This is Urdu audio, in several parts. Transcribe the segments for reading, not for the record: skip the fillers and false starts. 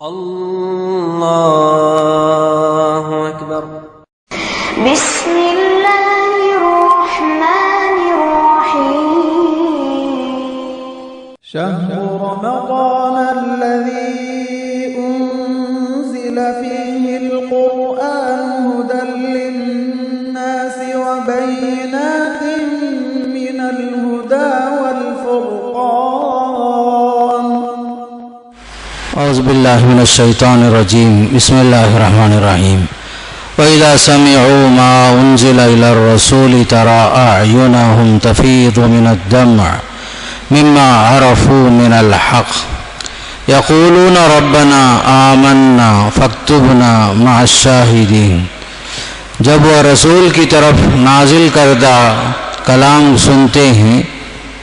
اللہ اکبر۔ بسم اللہ الرحمن الرحیم۔ شهر رمضان الذي أنزل فيه القرآن هدى للناس وبينات من الهدى والفرقان۔ اعوذ باللہ من الشیطان الرجیم، بسم اللہ الرحمن الرحیم۔ وَإِذَا سَمِعُوا مَا أُنزِلَ إِلَى الرَّسُولِ تَرَى أَعْيُنَهُمْ تَفِيضُ مِنَ الدَّمْعِ مِمَّا عَرَفُوا مِنَ الْحَقِّ يَقُولُونَ رَبَّنَا آمَنَّا فَاكْتُبْنَا مَعَ الشَّاهِدِينَ۔ جب وہ رسول کی طرف نازل کردہ کلام سنتے ہیں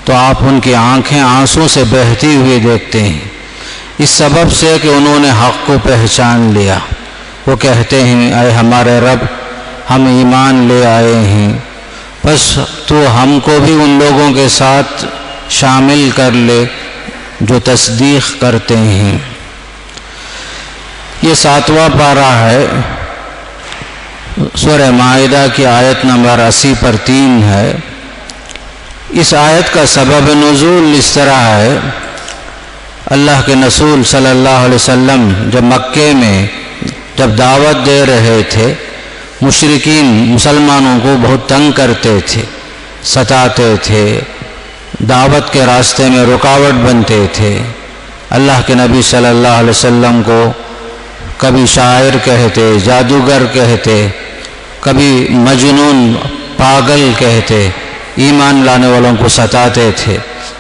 تو آپ ان کی آنکھیں آنسوں سے بہتی ہوئی دیکھتے ہیں، اس سبب سے کہ انہوں نے حق کو پہچان لیا۔ وہ کہتے ہیں، اے ہمارے رب، ہم ایمان لے آئے ہیں، بس تو ہم کو بھی ان لوگوں کے ساتھ شامل کر لے جو تصدیق کرتے ہیں۔ یہ 7واں پارہ ہے، سورہ مائدہ کی آیت نمبر 80 پر 3 ہے۔ اس آیت کا سبب نزول اس طرح ہے، اللہ کے رسول صلی اللہ علیہ وسلم جب مکے میں جب دعوت دے رہے تھے، مشرکین مسلمانوں کو بہت تنگ کرتے تھے، ستاتے تھے، دعوت کے راستے میں رکاوٹ بنتے تھے۔ اللہ کے نبی صلی اللہ علیہ وسلم کو کبھی شاعر کہتے، جادوگر کہتے، کبھی مجنون، پاگل کہتے، ایمان لانے والوں کو ستاتے تھے۔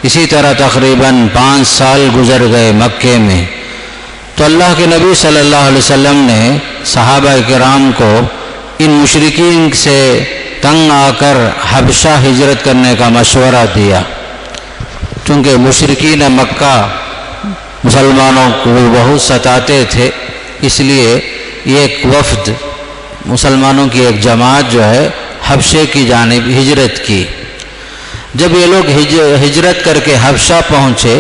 اسی طرح تقریباً 5 سال گزر گئے مکے میں۔ تو اللہ کے نبی صلی اللہ علیہ وسلم نے صحابہ کرام کو ان مشرکین سے تنگ آ کر حبشہ ہجرت کرنے کا مشورہ دیا، چونکہ مشرکین مکہ مسلمانوں کو بہت ستاتے تھے، اس لیے ایک وفد مسلمانوں کی ایک جماعت جو ہے حبشے کی جانب ہجرت کی۔ جب یہ لوگ ہجرت کر کے حبشہ پہنچے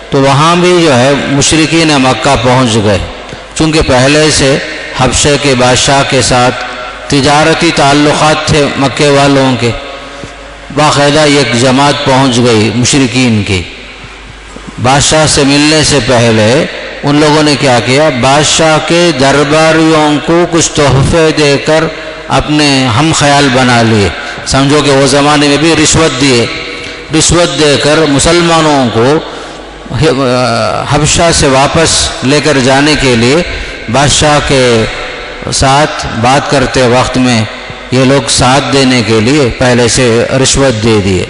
تو وہاں بھی جو ہے مشرکین مکہ پہنچ گئے، چونکہ پہلے سے حبشے کے بادشاہ کے ساتھ تجارتی تعلقات تھے مکے والوں کے۔ باقاعدہ ایک جماعت پہنچ گئی مشرکین کی۔ بادشاہ سے ملنے سے پہلے ان لوگوں نے کیا کیا، بادشاہ کے درباریوں کو کچھ تحفے دے کر اپنے ہم خیال بنا لیے۔ سمجھو کہ وہ زمانے میں بھی رشوت دے کر مسلمانوں کو حبشہ سے واپس لے کر جانے کے لیے بادشاہ کے ساتھ بات کرتے وقت میں یہ لوگ ساتھ دینے کے لیے پہلے سے رشوت دے دیے۔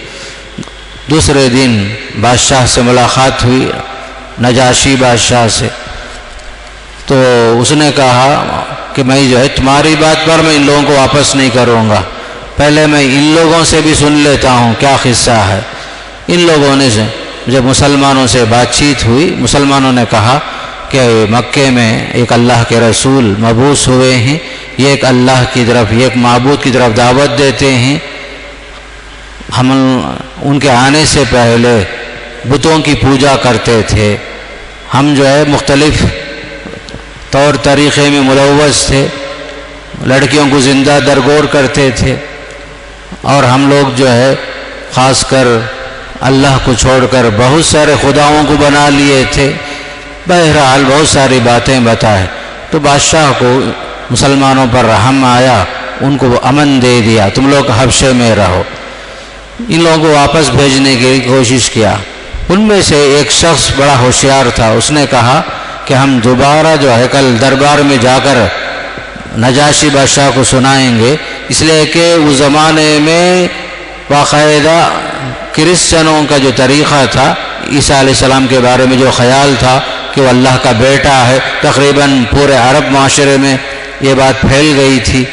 دوسرے دن بادشاہ سے ملاقات ہوئی، نجاشی بادشاہ سے، تو اس نے کہا کہ میں جو ہے تمہاری بات پر میں ان لوگوں کو واپس نہیں کروں گا، پہلے میں ان لوگوں سے بھی سن لیتا ہوں کیا قصہ ہے۔ ان لوگوں نے جب مسلمانوں سے بات چیت ہوئی، مسلمانوں نے کہا کہ مکے میں ایک اللہ کے رسول مبعوث ہوئے ہیں، یہ ایک اللہ کی طرف، یہ ایک معبود کی طرف دعوت دیتے ہیں۔ ہم ان کے آنے سے پہلے بتوں کی پوجا کرتے تھے، ہم جو ہے مختلف طور طریقے میں ملوث تھے، لڑکیوں کو زندہ درگور کرتے تھے، اور ہم لوگ جو ہے خاص کر اللہ کو چھوڑ کر بہت سارے خداؤں کو بنا لیے تھے۔ بہرحال بہت ساری باتیں بتائے تو بادشاہ کو مسلمانوں پر رحم آیا، ان کو امن دے دیا، تم لوگ حبشے میں رہو۔ ان لوگوں کو واپس بھیجنے کی کوشش کیا۔ ان میں سے ایک شخص بڑا ہوشیار تھا، اس نے کہا کہ ہم دوبارہ جو ہے کل دربار میں جا کر نجاشی بادشاہ کو سنائیں گے، اس لیے کہ اس زمانے میں باقاعدہ کرسچنوں کا جو طریقہ تھا، عیسیٰ علیہ السلام کے بارے میں جو خیال تھا کہ وہ اللہ کا بیٹا ہے، تقریباً پورے عرب معاشرے میں یہ بات پھیل گئی تھی۔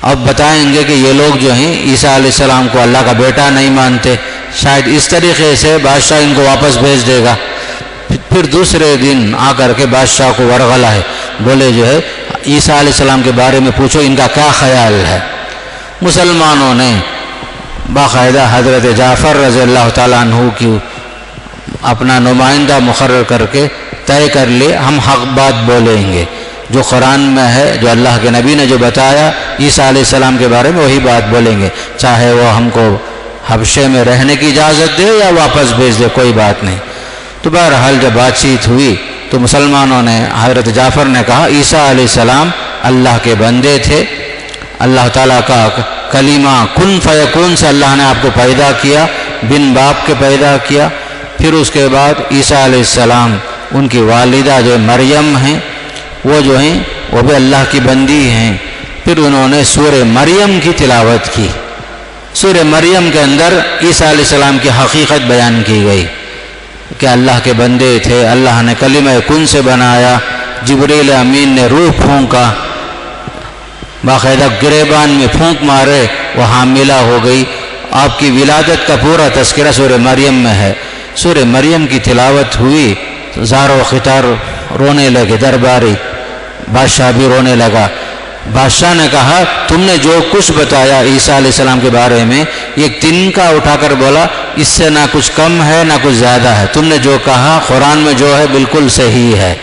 اب بتائیں گے کہ یہ لوگ جو ہیں عیسیٰ علیہ السلام کو اللہ کا بیٹا نہیں مانتے، شاید اس طریقے سے بادشاہ ان کو واپس بھیج دے گا۔ پھر دوسرے دن آ کر کے بادشاہ کو ورغلا ہے، بولے جو ہے عیسیٰ علیہ السلام کے بارے میں پوچھو ان کا کیا خیال ہے۔ مسلمانوں نے باقاعدہ حضرت جعفر رضی اللہ تعالیٰ عنہ کی اپنا نمائندہ مقرر کر کے طے کر لی ہم حق بات بولیں گے، جو قرآن میں ہے، جو اللہ کے نبی نے جو بتایا عیسیٰ علیہ السلام کے بارے میں وہی بات بولیں گے، چاہے وہ ہم کو حبشے میں رہنے کی اجازت دے یا واپس بھیج دے، کوئی بات نہیں۔ تو بہرحال جب بات چیت ہوئی تو مسلمانوں نے، حضرت جعفر نے کہا عیسیٰ علیہ السلام اللہ کے بندے تھے، اللہ تعالیٰ کا کلمہ کن فیکون سے اللہ نے آپ کو پیدا کیا، بن باپ کے پیدا کیا۔ پھر اس کے بعد عیسیٰ علیہ السلام، ان کی والدہ جو مریم ہیں، وہ جو ہیں وہ بھی اللہ کی بندی ہیں۔ پھر انہوں نے سورہ مریم کی تلاوت کی۔ سورہ مریم کے اندر عیسیٰ علیہ السلام کی حقیقت بیان کی گئی کہ اللہ کے بندے تھے، اللہ نے کلمہ کن سے بنایا، جبریل امین نے روح پھونکا، باقاعدہ گریبان میں پھونک مارے، وہ حاملہ ہو گئی۔ آپ کی ولادت کا پورا تذکرہ سورہ مریم میں ہے۔ سورہ مریم کی تلاوت ہوئی تو زار و خطار رونے لگے، درباری بادشاہ بھی رونے لگا۔ بادشاہ نے کہا تم نے جو کچھ بتایا عیسیٰ علیہ السلام کے بارے میں، ایک تنکا اٹھا کر بولا اس سے نہ کچھ کم ہے نہ کچھ زیادہ ہے، تم نے جو کہا قرآن میں جو ہے بالکل صحیح ہے،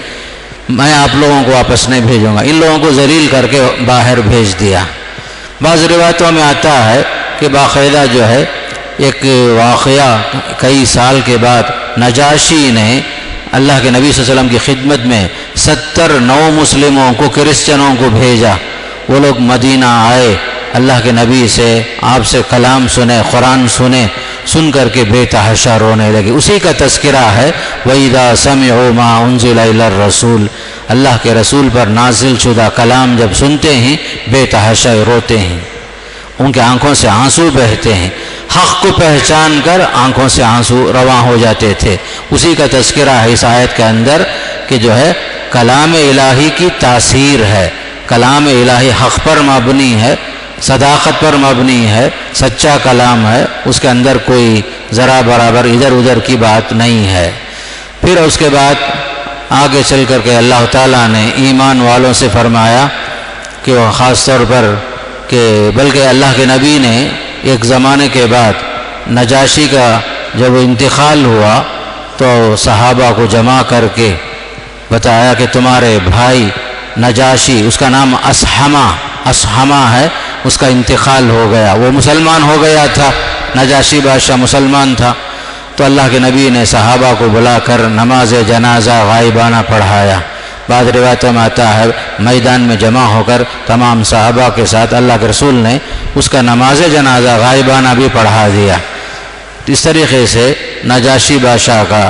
میں آپ لوگوں کو واپس نہیں بھیجوں گا۔ ان لوگوں کو ذلیل کر کے باہر بھیج دیا۔ بعض روایتوں میں آتا ہے کہ باقاعدہ جو ہے ایک واقعہ کئی سال کے بعد نجاشی نے اللہ کے نبی صلی اللہ علیہ وسلم کی خدمت میں 70 نو مسلموں کو، کرسچنوں کو بھیجا۔ وہ لوگ مدینہ آئے، اللہ کے نبی سے، آپ سے کلام سنے، قرآن سنے، سن کر کے بے تحاشا رونے لگے۔ اسی کا تذکرہ ہے وَإِذَا سَمِعُوا مَا أُنزِلَ إِلَى الرَّسُولِ، اللہ کے رسول پر نازل شدہ کلام جب سنتے ہیں بے تحاشا روتے ہیں، ان کے آنکھوں سے آنسو بہتے ہیں، حق کو پہچان کر آنکھوں سے آنسو رواں ہو جاتے تھے۔ اسی کا تذکرہ ہے اس آیت کے اندر کہ جو ہے کلام الہی کی تاثیر ہے، کلام الہی حق پر مبنی ہے، صداقت پر مبنی ہے، سچا کلام ہے، اس کے اندر کوئی ذرا برابر ادھر ادھر کی بات نہیں ہے۔ پھر اس کے بعد آگے چل کر کے اللہ تعالیٰ نے ایمان والوں سے فرمایا کہ وہ خاص طور پر کہ بلکہ اللہ کے نبی نے ایک زمانے کے بعد نجاشی کا جب انتقال ہوا تو صحابہ کو جمع کر کے بتایا کہ تمہارے بھائی نجاشی، اس کا نام اسحمہ ہے، اس کا انتقال ہو گیا، وہ مسلمان ہو گیا تھا، نجاشی بادشاہ مسلمان تھا۔ تو اللہ کے نبی نے صحابہ کو بلا کر نماز جنازہ غائبانہ پڑھایا۔ بعض روایتوں میں آتا ہے میدان میں جمع ہو کر تمام صحابہ کے ساتھ اللہ کے رسول نے اس کا نماز جنازہ غائبانہ بھی پڑھا دیا۔ اس طریقے سے نجاشی بادشاہ کا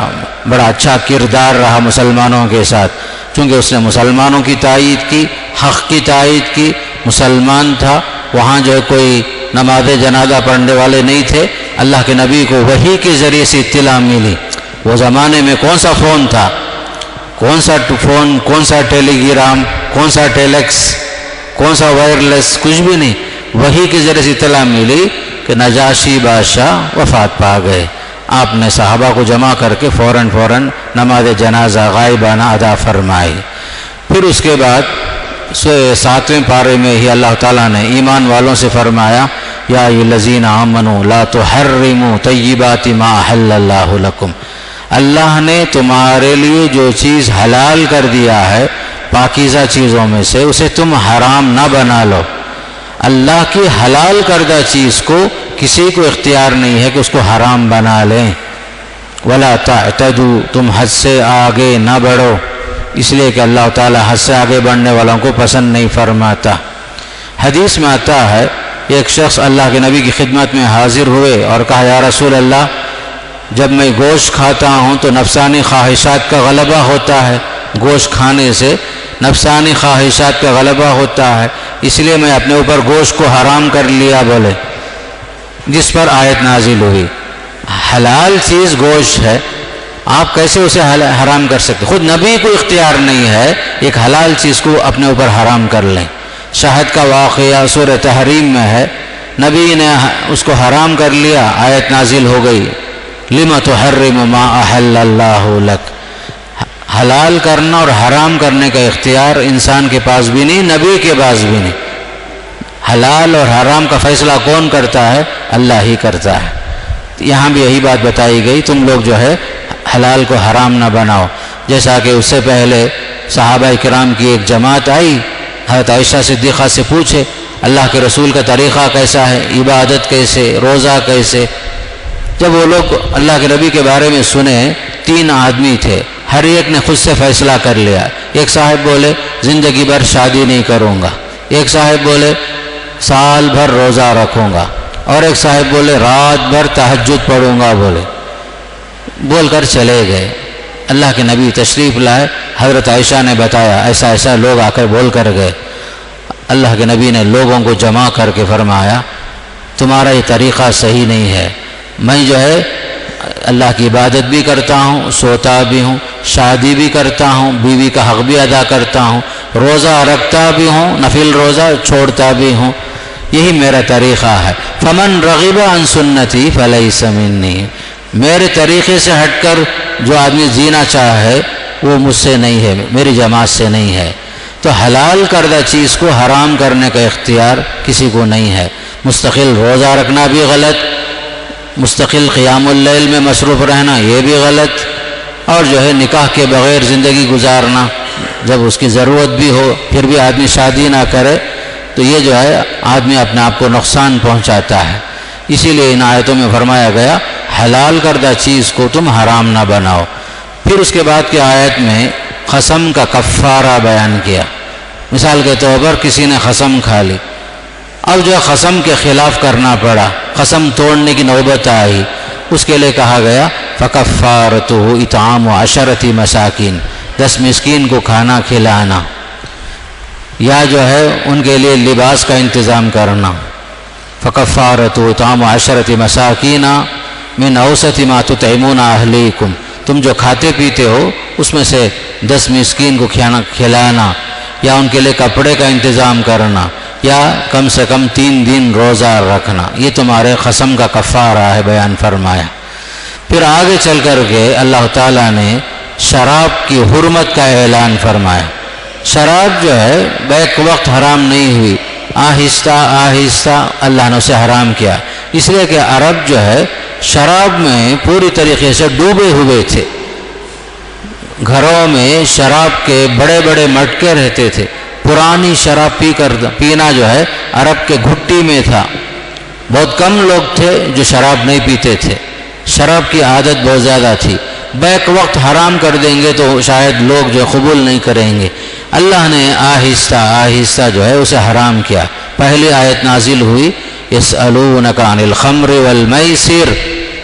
بڑا اچھا کردار رہا مسلمانوں کے ساتھ، چونکہ اس نے مسلمانوں کی تائید کی، حق کی تائید کی، مسلمان تھا۔ وہاں جو کوئی نماز جنازہ پڑھنے والے نہیں تھے، اللہ کے نبی کو وحی کے ذریعے سے اطلاع ملی۔ وہ زمانے میں کون سا فون تھا، کون سا فون، کون سا ٹیلی گرام، کون سا ٹیلیکس، کون سا وائرلیس، کچھ بھی نہیں۔ وحی کے ذریعے سے اطلاع ملی کہ نجاشی بادشاہ وفات پا گئے۔ آپ نے صحابہ کو جمع کر کے فوراً نماز جنازہ غائبانہ ادا فرمائی۔ پھر اس کے بعد 7ویں پارے میں ہی اللہ تعالیٰ نے ایمان والوں سے فرمایا یا ایھا الذین آمنوا لا تحرموا طیبات ما احل اللہ لکم، اللہ نے تمہارے لیے جو چیز حلال کر دیا ہے پاکیزہ چیزوں میں سے، اسے تم حرام نہ بنا لو۔ اللہ کی حلال کردہ چیز کو کسی کو اختیار نہیں ہے کہ اس کو حرام بنا لیں۔ ولا تعتدوا، تم حد سے آگے نہ بڑھو، اس لیے کہ اللہ تعالیٰ حد سے آگے بڑھنے والوں کو پسند نہیں فرماتا۔ حدیث میں آتا ہے ایک شخص اللہ کے نبی کی خدمت میں حاضر ہوئے اور کہا یا رسول اللہ، جب میں گوشت کھاتا ہوں تو نفسانی خواہشات کا غلبہ ہوتا ہے، گوشت کھانے سے نفسانی خواہشات کا غلبہ ہوتا ہے، اس لیے میں اپنے اوپر گوشت کو حرام کر لیا بولے، جس پر آیت نازل ہوئی حلال چیز گوشت ہے، آپ کیسے اسے حرام کر سکتے؟ خود نبی کو اختیار نہیں ہے ایک حلال چیز کو اپنے اوپر حرام کر لیں۔ شہد کا واقعہ سورہ تحریم میں ہے، نبی نے اس کو حرام کر لیا، آیت نازل ہو گئی لِمَ تُحَرِّمُ مَا أَحَلَّ اللَّهُ لَكَ۔ حلال کرنا اور حرام کرنے کا اختیار انسان کے پاس بھی نہیں، نبی کے پاس بھی نہیں۔ حلال اور حرام کا فیصلہ کون کرتا ہے؟ اللہ ہی کرتا ہے۔ یہاں بھی یہی بات بتائی گئی، تم لوگ جو ہے حلال کو حرام نہ بناؤ۔ جیسا کہ اس سے پہلے صحابہ کرام کی ایک جماعت آئی، حضرت عائشہ صدیقہ سے پوچھے اللہ کے رسول کا طریقہ کیسا ہے، عبادت کیسے، روزہ کیسے۔ جب وہ لوگ اللہ کے نبی کے بارے میں سنے، 3 آدمی تھے، ہر ایک نے خود سے فیصلہ کر لیا۔ ایک صاحب بولے زندگی بھر شادی نہیں کروں گا، ایک صاحب بولے سال بھر روزہ رکھوں گا، اور ایک صاحب بولے رات بھر تہجد پڑھوں گا، بول کر چلے گئے۔ اللہ کے نبی تشریف لائے، حضرت عائشہ نے بتایا ایسا ایسا لوگ آ کر بول کر گئے۔ اللہ کے نبی نے لوگوں کو جمع کر کے فرمایا تمہارا یہ طریقہ صحیح نہیں ہے، میں جو ہے اللہ کی عبادت بھی کرتا ہوں، سوتا بھی ہوں، شادی بھی کرتا ہوں، بیوی کا حق بھی ادا کرتا ہوں، روزہ رکھتا بھی ہوں، نفل روزہ چھوڑتا بھی ہوں، یہی میرا طریقہ ہے۔ فمن رغب عن سنتی فلیس منی، میرے طریقے سے ہٹ کر جو آدمی جینا چاہے وہ مجھ سے نہیں ہے، میری جماعت سے نہیں ہے۔ تو حلال کردہ چیز کو حرام کرنے کا اختیار کسی کو نہیں ہے۔ مستقل روزہ رکھنا بھی غلط، مستقل قیام اللیل میں مصروف رہنا یہ بھی غلط، اور جو ہے نکاح کے بغیر زندگی گزارنا، جب اس کی ضرورت بھی ہو پھر بھی آدمی شادی نہ کرے تو یہ جو ہے آدمی اپنے آپ کو نقصان پہنچاتا ہے۔ اسی لیے ان آیتوں میں فرمایا گیا حلال کردہ چیز کو تم حرام نہ بناؤ۔ پھر اس کے بعد کی آیت میں قسم کا کفارہ بیان کیا۔ مثال کے طور پر کسی نے قسم کھا لی، اب جو قسم کے خلاف کرنا پڑا، قسم توڑنے کی نوبت آئی، اس کے لیے کہا گیا فَكَفَّارَتُهُ إِطْعَامُ عَشَرَةِ مَسَاكِينَ، 10 مسکین کو کھانا کھلانا، یا جو ہے ان کے لیے لباس کا انتظام کرنا۔ فَكَفَّارَتُهُ إِطْعَامُ عَشَرَةِ مَسَاكِينَ مِنْ أَوْسَطِ مَا تُطْعِمُونَ أَهْلِيكُمْ، تم جو کھاتے پیتے ہو اس میں سے 10 مسکین کو کھلانا، یا ان کے لیے کپڑے کا انتظام کرنا، یا کم سے کم 3 دن روزہ رکھنا، یہ تمہارے قسم کا کفارہ ہے، بیان فرمایا۔ پھر آگے چل کر کے اللہ تعالیٰ نے شراب کی حرمت کا اعلان فرمایا۔ شراب جو ہے بیک وقت حرام نہیں ہوئی، آہستہ آہستہ اللہ نے اسے حرام کیا، اس لیے کہ عرب جو ہے شراب میں پوری طریقے سے ڈوبے ہوئے تھے۔ گھروں میں شراب کے بڑے بڑے مٹکے رہتے تھے، پرانی شراب پینا جو ہے عرب کے گھٹی میں تھا۔ بہت کم لوگ تھے جو شراب نہیں پیتے تھے، شراب کی عادت بہت زیادہ تھی۔ بیک وقت حرام کر دیں گے تو شاید لوگ جو قبول نہیں کریں گے، اللہ نے آہستہ آہستہ جو ہے اسے حرام کیا۔ پہلی آیت نازل ہوئی یسألونک عن الخمر والمیسر،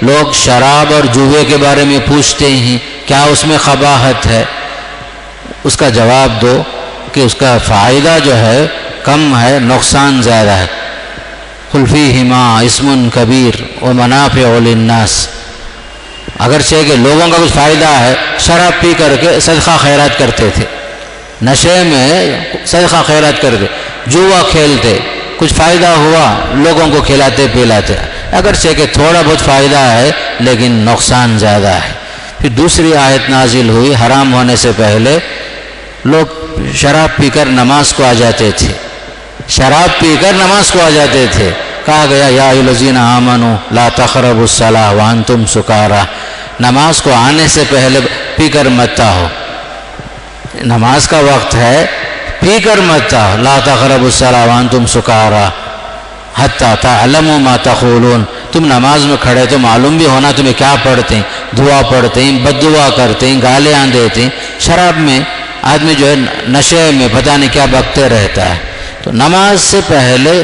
لوگ شراب اور جوے کے بارے میں پوچھتے ہیں کیا اس میں قباحت ہے، اس کا جواب دو کہ اس کا فائدہ جو ہے کم ہے، نقصان زیادہ ہے۔ قل فیہما اسم کبیر ومنافع للناس، اگرچہ کہ لوگوں کا کچھ فائدہ ہے، شراب پی کر کے صدقہ خیرات کرتے تھے، نشے میں صدقہ خیرات کرتے، جوا کھیلتے، کچھ فائدہ ہوا لوگوں کو کھلاتے پلاتے، اگرچہ کہ تھوڑا بہت فائدہ ہے لیکن نقصان زیادہ ہے۔ پھر دوسری آیت نازل ہوئی، حرام ہونے سے پہلے لوگ شراب پی کر نماز کو آ جاتے تھے، شراب پی کر نماز کو آ جاتے تھے، کہا گیا یا ایھا الذین آمنوا لا تقربوا الصلاۃ وانتم سکارى، نماز کو آنے سے پہلے پی کر مت آؤ، نماز کا وقت ہے پی کر مت آؤ، لا تقربوا الصلاۃ وانتم سکارى حتی تعلموا ما تقولون، تم نماز میں کھڑے تو معلوم بھی ہونا تمہیں کیا پڑھتے ہیں، دعا پڑھتے ہیں، بد دعا کرتے ہیں، گالیاں دیتے ہیں۔ شراب میں آدمی جو ہے نشے میں پتہ نہیں کیا بکتے رہتا ہے، تو نماز سے پہلے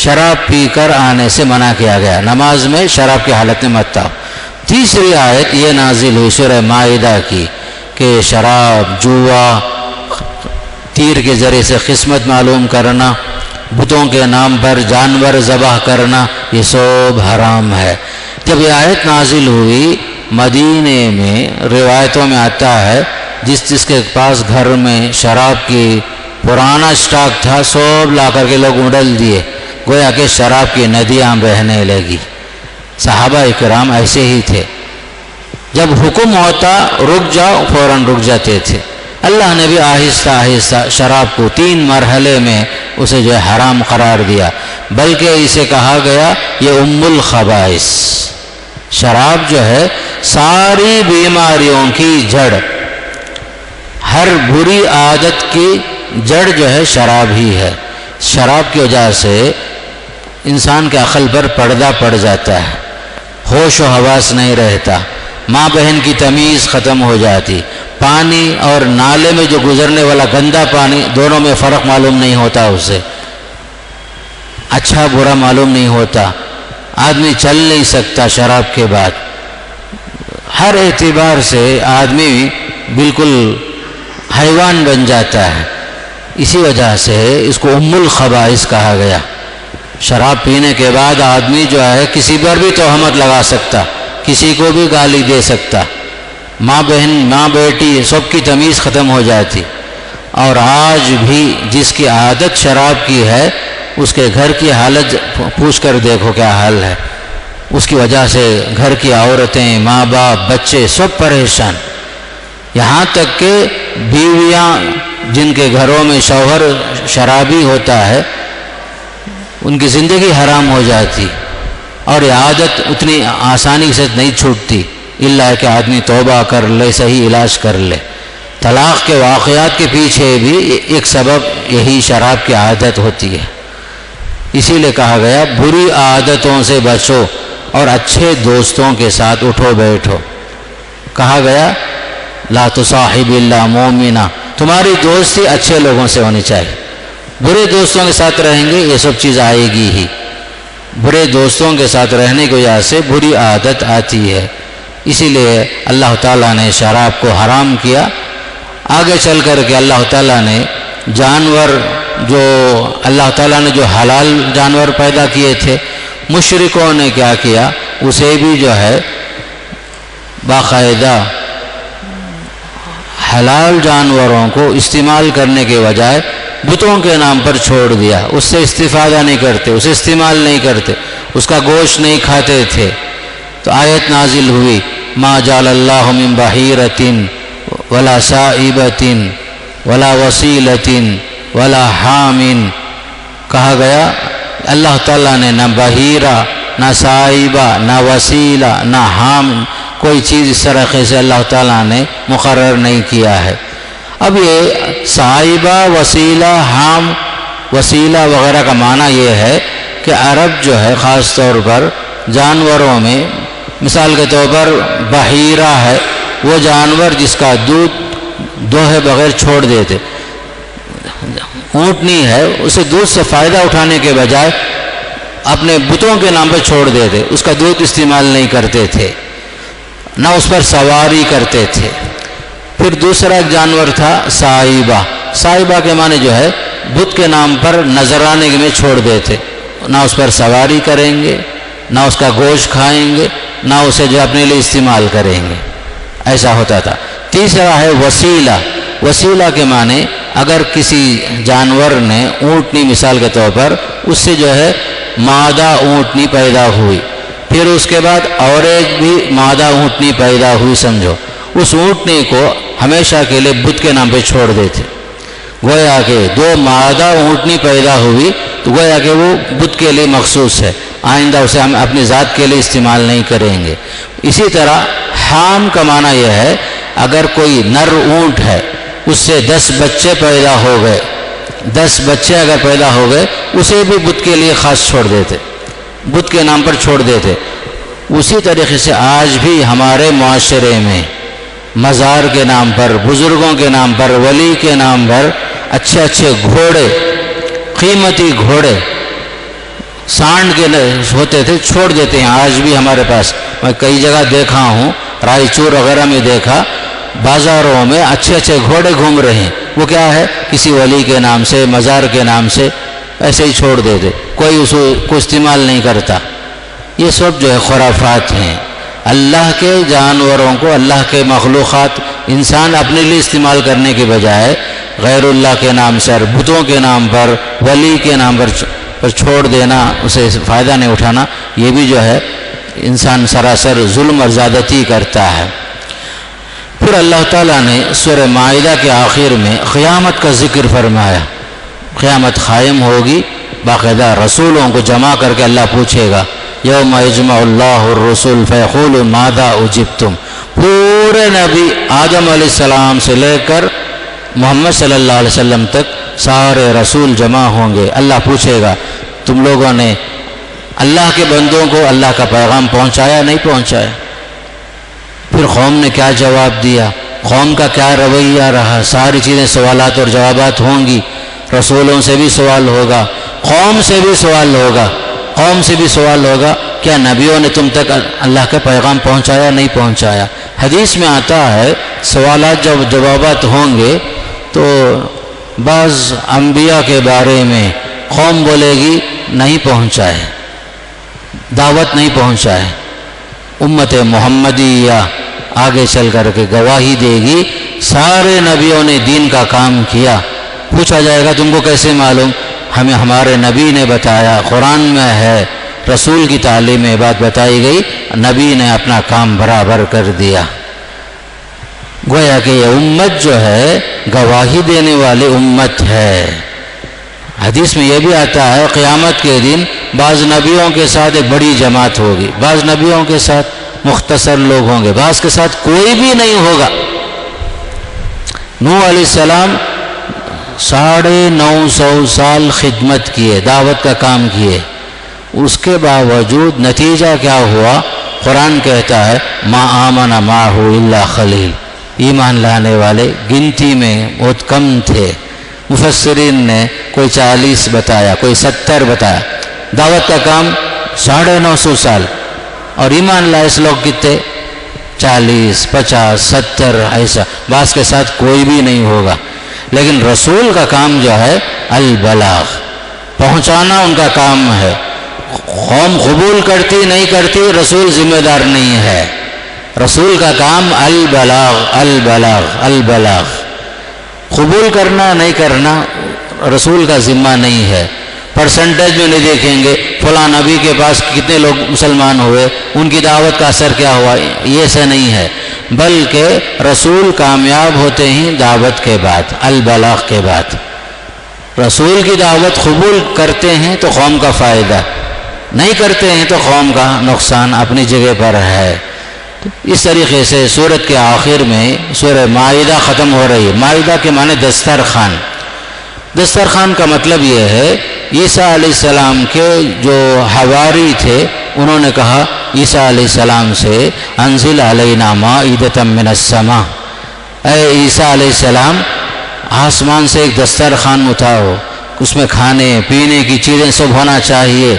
شراب پی کر آنے سے منع کیا گیا، نماز میں شراب کی حالت میں مت آؤ۔ تیسری آیت یہ نازل ہوئی سورہ مائدہ کی کہ شراب، جوا، تیر کے ذریعے سے قسمت معلوم کرنا، بتوں کے نام پر جانور ذبح کرنا، یہ سب حرام ہے۔ جب یہ آیت نازل ہوئی مدینے میں روایتوں میں آتا ہے جس کے پاس گھر میں شراب کی پرانا اسٹاک تھا سب لا کر کے لوگ اڈل دیے، گویا کہ شراب کی ندیاں بہنے لگی۔ صحابہ اکرام ایسے ہی تھے، جب حکم ہوتا رک جاؤ فوراً رک جاتے تھے۔ اللہ نے بھی آہستہ آہستہ شراب کو 3 مرحلے میں اسے جو ہے حرام قرار دیا، بلکہ اسے کہا گیا یہ ام الخبائث، شراب جو ہے ساری بیماریوں کی جڑ، ہر بری عادت کی جڑ جو ہے شراب ہی ہے. شراب کی وجہ سے انسان کے عقل پر پردہ پڑ جاتا ہے، ہوش و حواس نہیں رہتا، ماں بہن کی تمیز ختم ہو جاتی، پانی اور نالے میں جو گزرنے والا گندا پانی دونوں میں فرق معلوم نہیں ہوتا، اسے اچھا برا معلوم نہیں ہوتا، آدمی چل نہیں سکتا شراب کے بعد. ہر اعتبار سے آدمی بالکل حیوان بن جاتا ہے. اسی وجہ سے اس کو ام الخبائث کہا گیا. شراب پینے کے بعد آدمی جو ہے کسی پر بھی تہمت لگا سکتا، کسی کو بھی گالی دے سکتا، ماں بہن ماں بیٹی سب کی تمیز ختم ہو جاتی. اور آج بھی جس کی عادت شراب کی ہے اس کے گھر کی حالت پوچھ کر دیکھو کیا حال ہے. اس کی وجہ سے گھر کی عورتیں، ماں باپ، بچے سب پریشان. یہاں تک کہ بیویاں جن کے گھروں میں شوہر شرابی ہوتا ہے ان کی زندگی حرام ہو جاتی. اور یہ عادت اتنی آسانی سے نہیں چھوٹتی الا کہ آدمی توبہ کر لے، صحیح علاج کر لے. طلاق کے واقعات کے پیچھے بھی ایک سبب یہی شراب کی عادت ہوتی ہے. اسی لیے کہا گیا بری عادتوں سے بچو اور اچھے دوستوں کے ساتھ اٹھو بیٹھو. کہا گیا لا تصاحب الا مومنا، تمہاری دوستی اچھے لوگوں سے ہونی چاہیے. برے دوستوں کے ساتھ رہیں گے یہ سب چیز آئے گی ہی. برے دوستوں کے ساتھ رہنے کی وجہ سے بری عادت آتی ہے. اسی لیے اللہ تعالیٰ نے شراب کو حرام کیا. آگے چل کر کے اللہ تعالیٰ نے جانور جو اللہ تعالیٰ نے جو حلال جانور پیدا کیے تھے، مشرکوں نے کیا کیا، اسے بھی جو ہے باقاعدہ حلال جانوروں کو استعمال کرنے کے بجائے بتوں کے نام پر چھوڑ دیا. اس سے استفادہ نہیں کرتے، اسے استعمال نہیں کرتے، اس کا گوشت نہیں کھاتے تھے. تو آیت نازل ہوئی ما جعل اللہ من بحیرۃ ولا سائبۃ ولا وسیلۃ ولا حام. کہا گیا اللہ تعالیٰ نے نہ بحیرہ، نہ سائبہ، نہ وسیلہ، نہ حام، کوئی چیز اس طریقے سے اللہ تعالیٰ نے مقرر نہیں کیا ہے. اب یہ سائبہ، وسیلہ، حام، وسیلہ وغیرہ کا معنی یہ ہے کہ عرب جو ہے خاص طور پر جانوروں میں، مثال کے طور پر بحیرہ ہے وہ جانور جس کا دودھ دوہے بغیر چھوڑ دیتے. اونٹنی ہے اسے دودھ سے فائدہ اٹھانے کے بجائے اپنے بتوں کے نام پر چھوڑ دیتے، اس کا دودھ استعمال نہیں کرتے تھے، نہ اس پر سواری کرتے تھے. پھر دوسرا ایک جانور تھا سائبہ. سائبہ کے معنی جو ہے بت کے نام پر نذرانے میں چھوڑ دیتے، نہ اس پر سواری کریں گے، نہ اس کا گوشت کھائیں گے، نہ اسے جو اپنے لیے استعمال کریں گے. ایسا ہوتا تھا. تیسرا ہے وسیلہ. وسیلہ کے معنی اگر کسی جانور نے اونٹنی مثال کے طور پر اس سے جو ہے مادہ اونٹنی پیدا ہوئی، پھر اس کے بعد اور ایک بھی مادہ اونٹنی پیدا ہوئی، سمجھو اس اونٹنی کو ہمیشہ کے لیے بت کے نام پہ چھوڑ دیتے. گویا کہ دو مادہ اونٹنی پیدا ہوئی تو گویا کہ وہ بت کے لیے مخصوص ہے، آئندہ اسے ہم اپنی ذات کے لیے استعمال نہیں کریں گے. اسی طرح حام کا معنی یہ ہے اگر کوئی نر اونٹ ہے اس سے 10 بچے پیدا ہو گئے، 10 بچے اگر پیدا ہو گئے اسے بھی بت کے لیے خاص چھوڑ دیتے، بت کے نام پر چھوڑ دیتے. اسی طریقے سے آج بھی ہمارے معاشرے میں مزار کے نام پر، بزرگوں کے نام پر، ولی کے نام پر اچھے اچھے گھوڑے، قیمتی گھوڑے سانڈ کے ہوتے تھے چھوڑ دیتے ہیں. آج بھی ہمارے پاس میں کئی جگہ دیکھا ہوں، رائے چور وغیرہ میں دیکھا، بازاروں میں اچھے اچھے گھوڑے گھوم رہے ہیں. وہ کیا ہے؟ کسی ولی کے نام سے، مزار کے نام سے ایسے ہی چھوڑ دیتے، کوئی اس کو استعمال نہیں کرتا. یہ سب جو ہے خرافات ہیں. اللہ کے جانوروں کو، اللہ کے مخلوقات انسان اپنے لیے استعمال کرنے کے بجائے غیر اللہ کے نام سے اور بتوں کے نام پر، ولی کے نام پر چھوڑ دینا، اسے فائدہ نہیں اٹھانا، یہ بھی جو ہے انسان سراسر ظلم اور زیادتی کرتا ہے. پھر اللہ تعالیٰ نے سورہ مائدہ کے آخر میں قیامت کا ذکر فرمایا. قیامت قائم ہوگی، باقاعدہ رسولوں کو جمع کر کے اللہ پوچھے گا یوم یجمع اللہ الرسل فیقول ماذا اجبتم. پورے نبی آدم علیہ السلام سے لے کر محمد صلی اللہ علیہ وسلم تک سارے رسول جمع ہوں گے. اللہ پوچھے گا تم لوگوں نے اللہ کے بندوں کو اللہ کا پیغام پہنچایا نہیں پہنچایا؟ پھر قوم نے کیا جواب دیا، قوم کا کیا رویہ رہا، ساری چیزیں سوالات اور جوابات ہوں گی. رسولوں سے بھی سوال ہوگا، قوم سے بھی سوال ہوگا، قوم سے بھی سوال ہوگا کیا نبیوں نے تم تک اللہ کا پیغام پہنچایا نہیں پہنچایا. حدیث میں آتا ہے سوالات جب جوابات ہوں گے تو بعض انبیاء کے بارے میں قوم بولے گی نہیں پہنچائے، دعوت نہیں پہنچائے. امت محمدیہ آگے چل کر کے گواہی دے گی سارے نبیوں نے دین کا کام کیا. پوچھا جائے گا تم کو کیسے معلوم؟ ہمیں ہمارے نبی نے بتایا، قرآن میں ہے، رسول کی تعلیم میں بات بتائی گئی، نبی نے اپنا کام برابر کر دیا. گویا کہ یہ امت جو ہے گواہی دینے والی امت ہے. حدیث میں یہ بھی آتا ہے قیامت کے دن بعض نبیوں کے ساتھ ایک بڑی جماعت ہوگی، بعض نبیوں کے ساتھ مختصر لوگ ہوں گے، بعض کے ساتھ کوئی بھی نہیں ہوگا. نوح علیہ السلام 950 سال خدمت کیے، دعوت کا کام کیے، اس کے باوجود نتیجہ کیا ہوا؟ قرآن کہتا ہے ما آمن معہ الا خلیل، ایمان لانے والے گنتی میں بہت کم تھے. مفسرین نے کوئی 40 بتایا، کوئی 70 بتایا. دعوت کا کام 950 سال اور ایمان لائے اس لوگ کتنے؟ 40 50 70 ایسا. بعض کے ساتھ کوئی بھی نہیں ہوگا. لیکن رسول کا کام جو ہے البلاغ، پہنچانا ان کا کام ہے. قوم قبول کرتی نہیں کرتی رسول ذمہ دار نہیں ہے. رسول کا کام البلاغ البلاغ البلاغ. قبول کرنا نہیں کرنا رسول کا ذمہ نہیں ہے. پرسنٹیج میں نہیں دیکھیں گے فلاں نبی کے پاس کتنے لوگ مسلمان ہوئے، ان کی دعوت کا اثر کیا ہوا، یہ ایسا نہیں ہے. بلکہ رسول کامیاب ہوتے ہی دعوت کے بعد، البلاغ کے بعد. رسول کی دعوت قبول کرتے ہیں تو قوم کا فائدہ، نہیں کرتے ہیں تو قوم کا نقصان اپنی جگہ پر ہے. اس طریقے سے سورت کے آخر میں سورہ مائدہ ختم ہو رہی ہے. مائدہ کے معنی دسترخوان. دسترخوان کا مطلب یہ ہے عیسیٰ علیہ السلام کے جو حواری تھے انہوں نے کہا عیسیٰ علیہ السلام سے انزل علینا مائدۃ من السماء، اے عیسیٰ علیہ السلام آسمان سے ایک دسترخوان اٹھاؤ، اس میں کھانے پینے کی چیزیں سب ہونا چاہیے،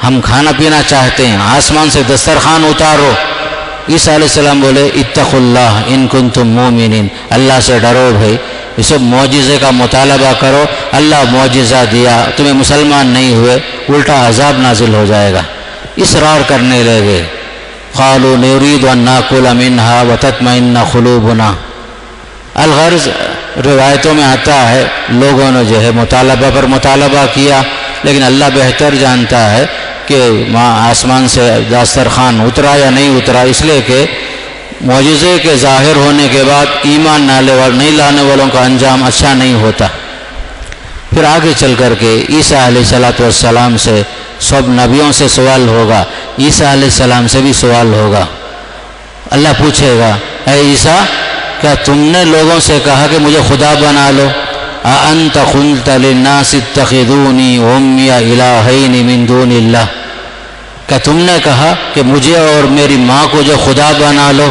ہم کھانا پینا چاہتے ہیں، آسمان سے دسترخوان اتارو. عیسیٰ علیہ السلام بولے اتقوا اللہ ان کنتم مومنین، اللہ سے ڈرو بھائی، یہ سب معجزے کا مطالبہ کرو. اللہ معجزہ دیا تمہیں مسلمان نہیں ہوئے، الٹا عذاب نازل ہو جائے گا. اصرار کرنے لگے. قالوا نريد ان ناكل منها وتطمئن قلوبنا. الغرض روایتوں میں آتا ہے لوگوں نے جو ہے مطالبہ پر مطالبہ کیا، لیکن اللہ بہتر جانتا ہے کہ آسمان سے دسترخوان اترا یا نہیں اترا، اس لیے کہ معجزے کے ظاہر ہونے کے بعد ایمان نہیں لانے والوں کا انجام اچھا نہیں ہوتا. پھر آگے چل کر کے عیسیٰ علیہ السلام سے سب نبیوں سے سوال ہوگا، عیسیٰ علیہ السلام سے بھی سوال ہوگا. اللہ پوچھے گا اے عیسیٰ کیا تم نے لوگوں سے کہا کہ مجھے خدا بنا لو؟ اَأَنْتَ قُلْتَ لِلنَّاسِ اتَّخِذُونِي وَأُمِّيَ إِلَٰهَيْنِ مِن دُونِ اللَّهِ، کیا تم نے کہا کہ مجھے اور میری ماں کو جو خدا بنا لو؟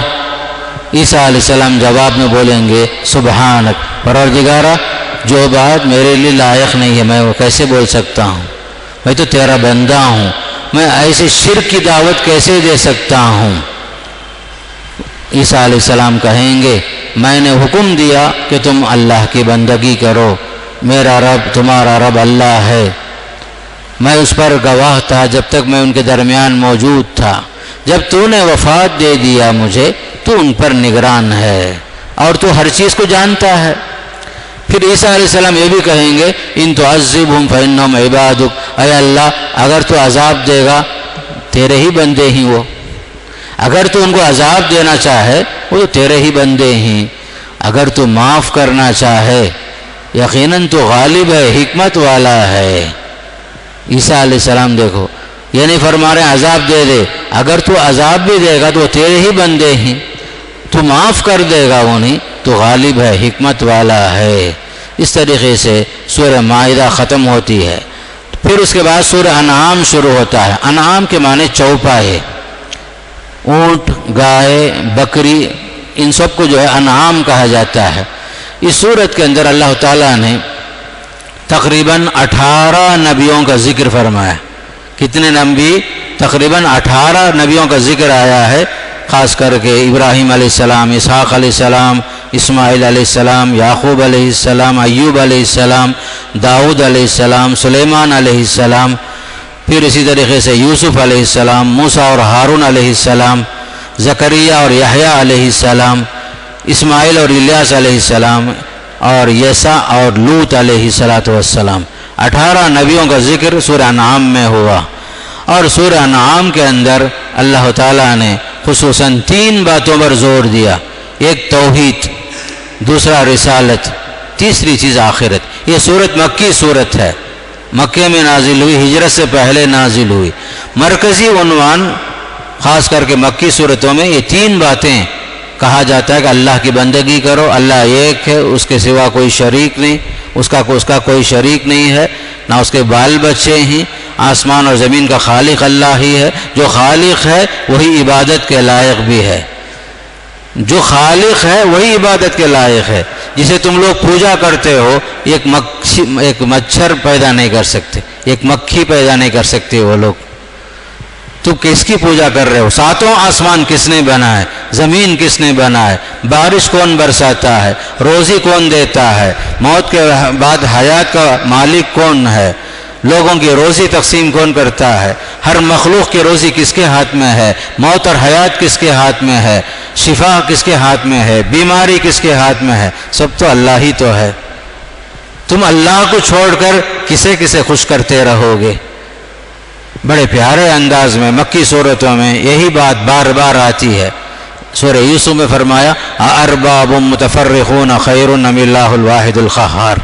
عیسیٰ علیہ السلام جواب میں بولیں گے سبحانک، پروردگارا جو بات میرے لیے لائق نہیں ہے میں وہ کیسے بول سکتا ہوں، میں تو تیرا بندہ ہوں، میں ایسے شرک کی دعوت کیسے دے سکتا ہوں؟ عیسیٰ علیہ السلام کہیں گے میں نے حکم دیا کہ تم اللہ کی بندگی کرو، میرا رب تمہارا رب اللہ ہے، میں اس پر گواہ تھا جب تک میں ان کے درمیان موجود تھا، جب تو نے وفات دے دیا مجھے تو ان پر نگران ہے اور تو ہر چیز کو جانتا ہے. پھر عیسیٰ علیہ السلام یہ بھی کہیں گے ان تعذبہم فإنہم عبادک، اے اللہ اگر تو عذاب دے گا تیرے ہی بندے ہی وہ، اگر تو ان کو عذاب دینا چاہے وہ تو تیرے ہی بندے ہی، اگر تو معاف کرنا چاہے یقیناً تو غالب ہے، حکمت والا ہے. عیسیٰ علیہ السلام دیکھو یہ نہیں فرما رہے عذاب دے دے، اگر تو عذاب بھی دے گا تو وہ تیرے ہی بندے ہی، تو معاف کر دے گا انہیں تو غالب ہے، حکمت والا ہے۔ اس طریقے سے سورہ مائدہ ختم ہوتی ہے۔ پھر اس کے بعد سورہ انعام شروع ہوتا ہے۔ انعام کے معنی چوپائے، اونٹ، گائے، بکری، ان سب کو جو ہے انعام کہا جاتا ہے۔ اس سورت کے اندر اللہ تعالیٰ نے تقریباً 18 نبیوں کا ذکر فرمایا۔ کتنے نبی؟ تقریباً 18 نبیوں کا ذکر آیا ہے، خاص کر کے ابراہیم علیہ السلام، اسحاق علیہ السلام، اسماعیل علیہ السلام، یعقوب علیہ السلام، ایوب علیہ السلام، داؤد علیہ السلام، سلیمان علیہ السلام، پھر اسی طریقے سے یوسف علیہ السلام، موسیٰ اور ہارون علیہ السلام، زکریہ اور یحییٰ علیہ السلام، اسماعیل اور الیاس علیہ السلام، اور یسع اور لوط علیہ السلام۔ 18 نبیوں کا ذکر سورہ انعام میں ہوا۔ اور سورہ انعام کے اندر اللہ تعالیٰ نے خصوصاً 3 باتوں پر زور دیا، ایک توحید، دوسرا رسالت، تیسری چیز آخرت۔ یہ سورت مکی سورت ہے، مکے میں نازل ہوئی، ہجرت سے پہلے نازل ہوئی۔ مرکزی عنوان خاص کر کے مکی صورتوں میں یہ 3 باتیں کہا جاتا ہے کہ اللہ کی بندگی کرو، اللہ ایک ہے، اس کے سوا کوئی شریک نہیں، اس کا کوئی شریک نہیں ہے، نہ اس کے بال بچے ہیں، آسمان اور زمین کا خالق اللہ ہی ہے، جو خالق ہے وہی عبادت کے لائق بھی ہے، جو خالق ہے وہی عبادت کے لائق ہے۔ جسے تم لوگ پوجا کرتے ہو، ایک مچھر پیدا نہیں کر سکتے، ایک مکھی پیدا نہیں کر سکتے وہ لوگ۔ تم کس کی پوجا کر رہے ہو؟ 7 آسمان کس نے بنا ہے؟ زمین کس نے بنا ہے؟ بارش کون برساتا ہے؟ روزی کون دیتا ہے؟ موت کے بعد حیات کا مالک کون ہے؟ لوگوں کی روزی تقسیم کون کرتا ہے؟ ہر مخلوق کی روزی کس کے ہاتھ میں ہے؟ موت اور حیات کس کے ہاتھ میں ہے؟ شفا کس کے ہاتھ میں ہے؟ بیماری کس کے ہاتھ میں ہے؟ سب تو اللہ ہی تو ہے۔ تم اللہ کو چھوڑ کر کسے کسے خوش کرتے رہو گے؟ بڑے پیارے انداز میں مکی صورتوں میں یہی بات بار بار آتی ہے۔ سورہ یوسف میں فرمایا ارباب متفرقون خیر ام اللہ الواحد القہار،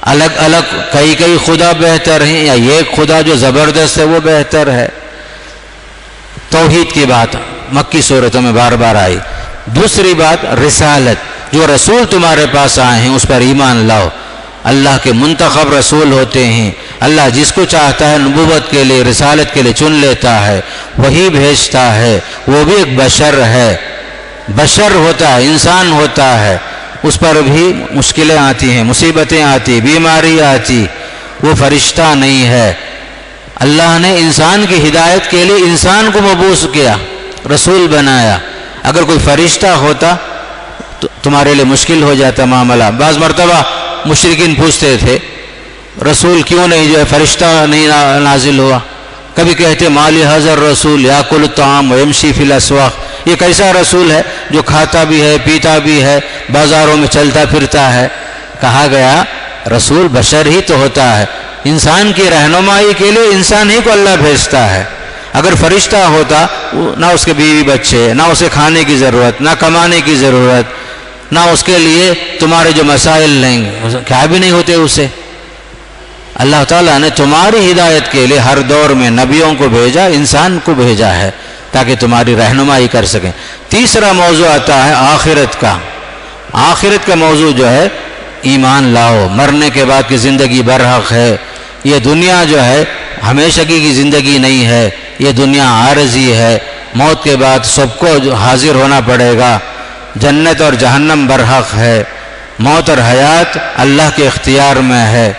الگ الگ کئی خدا بہتر ہیں یا یہ خدا جو زبردست ہے وہ بہتر ہے؟ توحید کی بات مکی صورتوں میں بار بار آئی۔ دوسری بات رسالت، جو رسول تمہارے پاس آئے ہیں اس پر ایمان لاؤ۔ اللہ کے منتخب رسول ہوتے ہیں، اللہ جس کو چاہتا ہے نبوت کے لیے، رسالت کے لیے چن لیتا ہے، وہی بھیجتا ہے۔ وہ بھی ایک بشر ہے، بشر ہوتا ہے، انسان ہوتا ہے، اس پر بھی مشکلیں آتی ہیں، مصیبتیں آتی، بیماری آتی، وہ فرشتہ نہیں ہے۔ اللہ نے انسان کی ہدایت کے لیے انسان کو مبعوث کیا، رسول بنایا۔ اگر کوئی فرشتہ ہوتا تو تمہارے لیے مشکل ہو جاتا معاملہ۔ بعض مرتبہ مشرکین پوچھتے تھے رسول کیوں نہیں جو ہے فرشتہ نہیں نازل ہوا؟ کبھی کہتے مالی حضر رسول یاکل الطعام ویمشی فی الاسواق، یہ کیسا رسول ہے جو کھاتا بھی ہے، پیتا بھی ہے، بازاروں میں چلتا پھرتا ہے؟ کہا گیا رسول بشر ہی تو ہوتا ہے، انسان کی رہنمائی کے لیے انسان ہی کو اللہ بھیجتا ہے۔ اگر فرشتہ ہوتا نہ اس کے بیوی بچے، نہ اسے کھانے کی ضرورت، نہ کمانے کی ضرورت، نہ اس کے لیے تمہارے جو مسائل لیں گے، کیا بھی نہیں ہوتے اسے۔ اللہ تعالیٰ نے تمہاری ہدایت کے لیے ہر دور میں نبیوں کو بھیجا، انسان کو بھیجا ہے تاکہ تمہاری رہنمائی کر سکیں۔ تیسرا موضوع آتا ہے آخرت کا۔ آخرت کا موضوع جو ہے ایمان لاؤ، مرنے کے بعد کی زندگی برحق ہے۔ یہ دنیا جو ہے ہمیشہ کی زندگی نہیں ہے، یہ دنیا عارضی ہے، موت کے بعد سب کو حاضر ہونا پڑے گا۔ جنت اور جہنم برحق ہے، موت اور حیات اللہ کے اختیار میں ہے،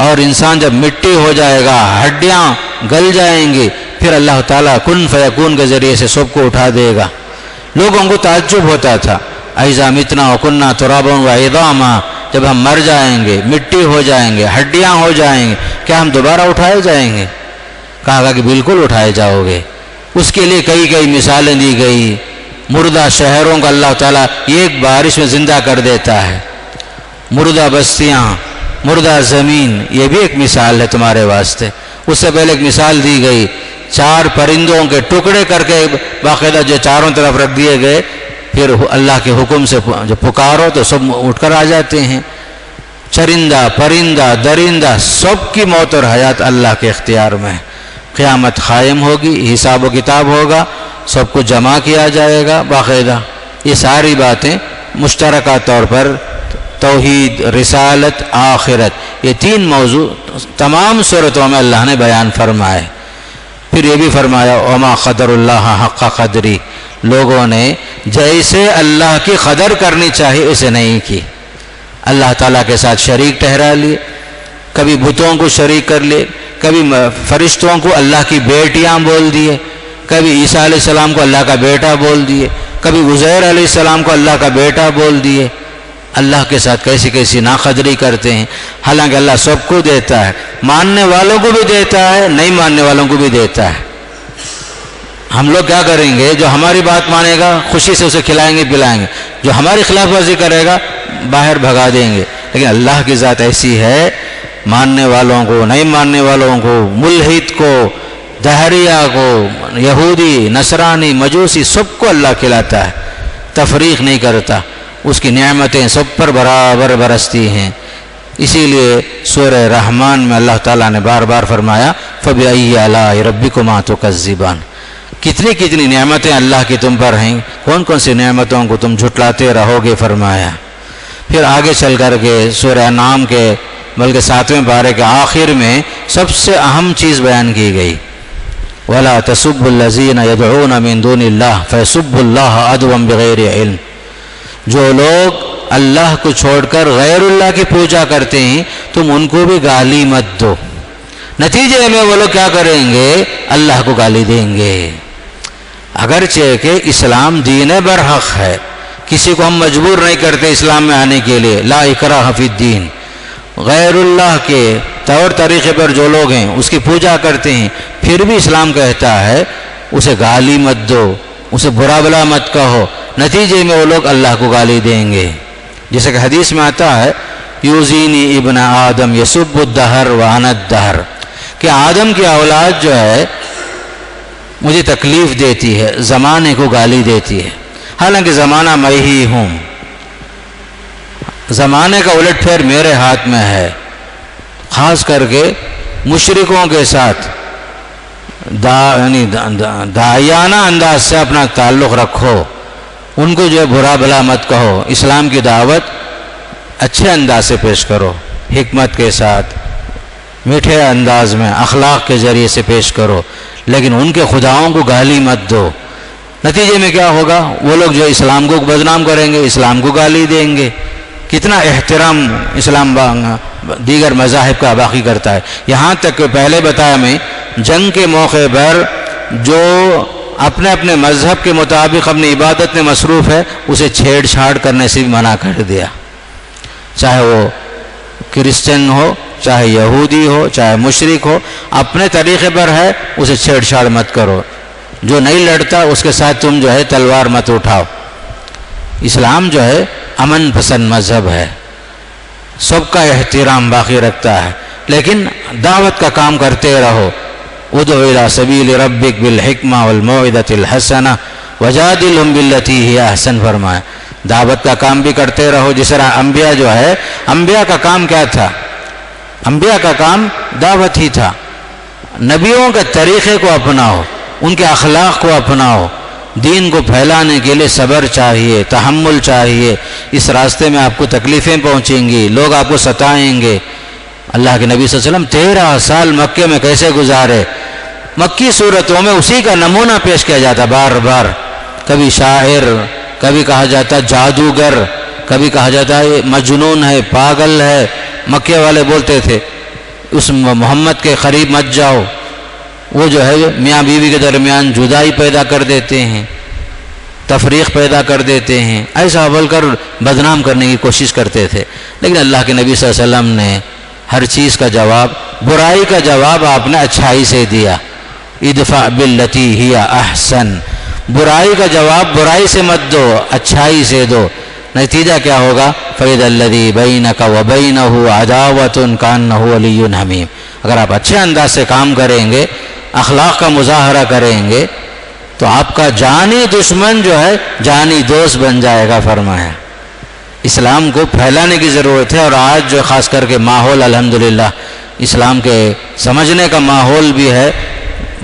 اور انسان جب مٹی ہو جائے گا، ہڈیاں گل جائیں گی، پھر اللہ تعالیٰ کن فیکون کے ذریعے سے سب کو اٹھا دے گا۔ لوگوں کو تعجب ہوتا تھا اذا متنا وکننا ترابا وعظاما، جب ہم مر جائیں گے، مٹی ہو جائیں گے، ہڈیاں ہو جائیں گے، کیا ہم دوبارہ اٹھائے جائیں گے؟ کہا گا کہ بالکل اٹھائے جاؤ گے۔ اس کے لیے کئی مثالیں دی گئی۔ مردہ شہروں کا اللہ تعالیٰ ایک بارش میں زندہ کر دیتا ہے، مردہ بستیاں، مردہ زمین، یہ بھی ایک مثال ہے تمہارے واسطے۔ اس سے پہلے ایک مثال دی گئی، 4 پرندوں کے ٹکڑے کر کے باقاعدہ جو چاروں طرف رکھ دیے گئے، پھر اللہ کے حکم سے جو پکارو تو سب اٹھ کر آ جاتے ہیں۔ چرندہ، پرندہ، درندہ، سب کی موت اور حیات اللہ کے اختیار میں ہے۔ قیامت قائم ہوگی، حساب و کتاب ہوگا، سب کو جمع کیا جائے گا باقاعدہ۔ یہ ساری باتیں مشترکہ طور پر توحید، رسالت، آخرت، یہ 3 موضوع تمام صورتوں میں اللہ نے بیان فرمائے۔ پھر یہ بھی فرمایا وما قدر اللہ حق قدری، لوگوں نے جیسے اللہ کی قدر کرنی چاہیے اسے نہیں کی، اللہ تعالیٰ کے ساتھ شریک ٹھہرا لیے، کبھی بتوں کو شریک کر لیے، کبھی فرشتوں کو اللہ کی بیٹیاں بول دیے، کبھی عیسیٰ علیہ السلام کو اللہ کا بیٹا بول دیے، کبھی عزیر علیہ السلام کو اللہ کا بیٹا بول دیے۔ اللہ کے ساتھ کیسی کیسی ناقدری کرتے ہیں، حالانکہ اللہ سب کو دیتا ہے، ماننے والوں کو بھی دیتا ہے، نہیں ماننے والوں کو بھی دیتا ہے۔ ہم لوگ کیا کریں گے؟ جو ہماری بات مانے گا خوشی سے اسے کھلائیں گے پلائیں گے، جو ہماری خلاف ورزی کرے گا باہر بھگا دیں گے۔ لیکن اللہ کی ذات ایسی ہے، ماننے والوں کو، نہیں ماننے والوں کو، ملحد کو، دہریہ کو، یہودی، نصرانی، مجوسی، سب کو اللہ کھلاتا ہے، تفریق نہیں کرتا، اس کی نعمتیں سب پر برابر برستی ہیں۔ اسی لیے سورہ رحمان میں اللہ تعالیٰ نے بار بار فرمایا فَبِأَيِّ آلَاءِ رَبِّكُمَا تُكَذِّبَانِ، کتنی کتنی نعمتیں اللہ کی تم پر ہیں، کون کون سی نعمتوں کو تم جھٹلاتے رہو گے فرمایا۔ پھر آگے چل کر کے سورہ انعام کے بلکہ 7ویں پارے کے آخر میں سب سے اہم چیز بیان کی گئی، وَلَا تَسُبُّوا الَّذِينَ يَدْعُونَ مِن دُونِ اللَّهِ فَيَسُبُّوا اللَّهَ عَدْوًا بِغَيْرِ عِلْمٍ، جو لوگ اللہ کو چھوڑ کر غیر اللہ کی پوجا کرتے ہیں تم ان کو بھی گالی مت دو، نتیجے میں وہ لوگ کیا کریں گے؟ اللہ کو گالی دیں گے۔ اگرچہ کہ اسلام دین برحق ہے، کسی کو ہم مجبور نہیں کرتے اسلام میں آنے کے لیے، لا اکراہ فی الدین، غیر اللہ کے طور طریقے پر جو لوگ ہیں اس کی پوجا کرتے ہیں، پھر بھی اسلام کہتا ہے اسے گالی مت دو، اسے برا بلا مت کہو، نتیجے میں وہ لوگ اللہ کو گالی دیں گے۔ جیسے کہ حدیث میں آتا ہے یوزینی ابن آدم یسب الدہر وانا الدہر، کہ آدم کی اولاد جو ہے مجھے تکلیف دیتی ہے، زمانے کو گالی دیتی ہے، حالانکہ زمانہ میں ہی ہوں، زمانے کا الٹ پھیر میرے ہاتھ میں ہے۔ خاص کر کے مشرکوں کے ساتھ داعیانہ انداز سے اپنا تعلق رکھو، ان کو جو ہے برا بلا مت کہو، اسلام کی دعوت اچھے انداز سے پیش کرو، حکمت کے ساتھ، میٹھے انداز میں، اخلاق کے ذریعے سے پیش کرو، لیکن ان کے خداؤں کو گالی مت دو۔ نتیجے میں کیا ہوگا؟ وہ لوگ جو اسلام کو بدنام کریں گے، اسلام کو گالی دیں گے۔ کتنا احترام اسلام دیگر مذاہب کا باقی کرتا ہے، یہاں تک کہ پہلے بتایا میں جنگ کے موقع پر جو اپنے اپنے مذہب کے مطابق اپنی عبادت میں مصروف ہے اسے چھیڑ چھاڑ کرنے سے بھی منع کر دیا، چاہے وہ کرسچن ہو، چاہے یہودی ہو، چاہے مشرک ہو، اپنے طریقے پر ہے اسے چھیڑ چھاڑ مت کرو، جو نہیں لڑتا اس کے ساتھ تم جو ہے تلوار مت اٹھاؤ۔ اسلام جو ہے امن پسند مذہب ہے، سب کا احترام باقی رکھتا ہے، لیکن دعوت کا کام کرتے رہو۔ ادعو الی سبیل ربک بالحکمہ والموعظۃ الحسنہ وجادلہم باللتی ہی احسن فرمایا، دعوت کا کام بھی کرتے رہو۔ جس طرح انبیاء جو ہے، انبیاء کا کام کیا تھا؟ انبیاء کا کام دعوت ہی تھا۔ نبیوں کے طریقے کو اپناؤ، ان کے اخلاق کو اپناؤ، دین کو پھیلانے کے لیے صبر چاہیے، تحمل چاہیے۔ اس راستے میں آپ کو تکلیفیں پہنچیں گی، لوگ آپ کو ستائیں گے۔ اللہ کے نبی صلی اللہ علیہ وسلم 13 سال مکے میں کیسے گزارے؟ مکی صورتوں میں اسی کا نمونہ پیش کیا جاتا بار بار، کبھی شاعر، کبھی کہا جاتا جادوگر، کبھی کہا جاتا ہے مجنون ہے، پاگل ہے۔ مکے والے بولتے تھے اس محمد کے قریب مت جاؤ، وہ جو ہے میاں بیوی کے درمیان جدائی پیدا کر دیتے ہیں، تفریق پیدا کر دیتے ہیں، ایسا بول کر بدنام کرنے کی کوشش کرتے تھے۔ لیکن اللہ کے نبی صلی اللہ علیہ وسلم نے ہر چیز کا جواب، برائی کا جواب آپ نے اچھائی سے دیا، ادفع باللتی ہی احسن، برائی کا جواب برائی سے مت دو، اچھائی سے دو۔ نتیجہ کیا ہوگا؟ فَإِذَا الَّذِي بَيْنَكَ وَبَيْنَهُ عَدَاوَةٌ كَأَنَّهُ وَلِيٌّ حَمِيمٌ، اگر آپ اچھے انداز سے کام کریں گے، اخلاق کا مظاہرہ کریں گے، تو آپ کا جانی دشمن جو ہے جانی دوست بن جائے گا فرمایا۔ اسلام کو پھیلانے کی ضرورت ہے، اور آج جو خاص کر کے ماحول الحمدللہ اسلام کے سمجھنے کا ماحول بھی ہے،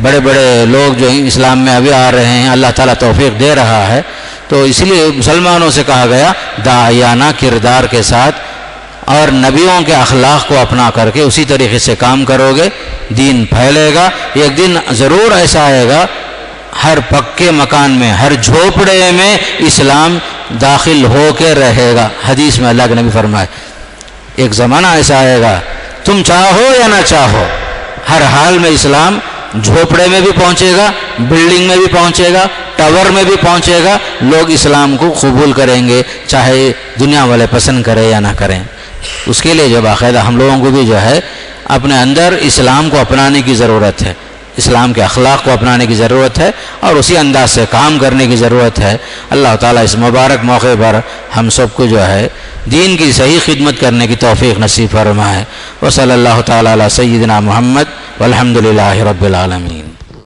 بڑے بڑے لوگ جو اسلام میں ابھی آ رہے ہیں، اللہ تعالیٰ توفیق دے رہا ہے، تو اس لیے مسلمانوں سے کہا گیا داعیانہ کردار کے ساتھ اور نبیوں کے اخلاق کو اپنا کر کے اسی طریقے سے کام کرو گے، دین پھیلے گا۔ ایک دن ضرور ایسا آئے گا ہر پکے مکان میں، ہر جھوپڑے میں اسلام داخل ہو کے رہے گا۔ حدیث میں اللہ کے نبی فرمائے ایک زمانہ ایسا آئے گا، تم چاہو یا نہ چاہو، ہر حال میں اسلام جھوپڑے میں بھی پہنچے گا، بلڈنگ میں بھی پہنچے گا، ٹاور میں بھی پہنچے گا، لوگ اسلام کو قبول کریں گے، چاہے دنیا والے پسند کریں یا نہ کریں۔ اس کے لیے جو باقاعدہ ہم لوگوں کو بھی جو ہے اپنے اندر اسلام کو اپنانے کی ضرورت ہے، اسلام کے اخلاق کو اپنانے کی ضرورت ہے اور اسی انداز سے کام کرنے کی ضرورت ہے۔ اللہ تعالیٰ اس مبارک موقع پر ہم سب کو جو ہے دین کی صحیح خدمت کرنے کی توفیق نصیب فرمائے۔ وصلی اللہ تعالیٰ علی سیدنا محمد والحمد للہ رب العالمین۔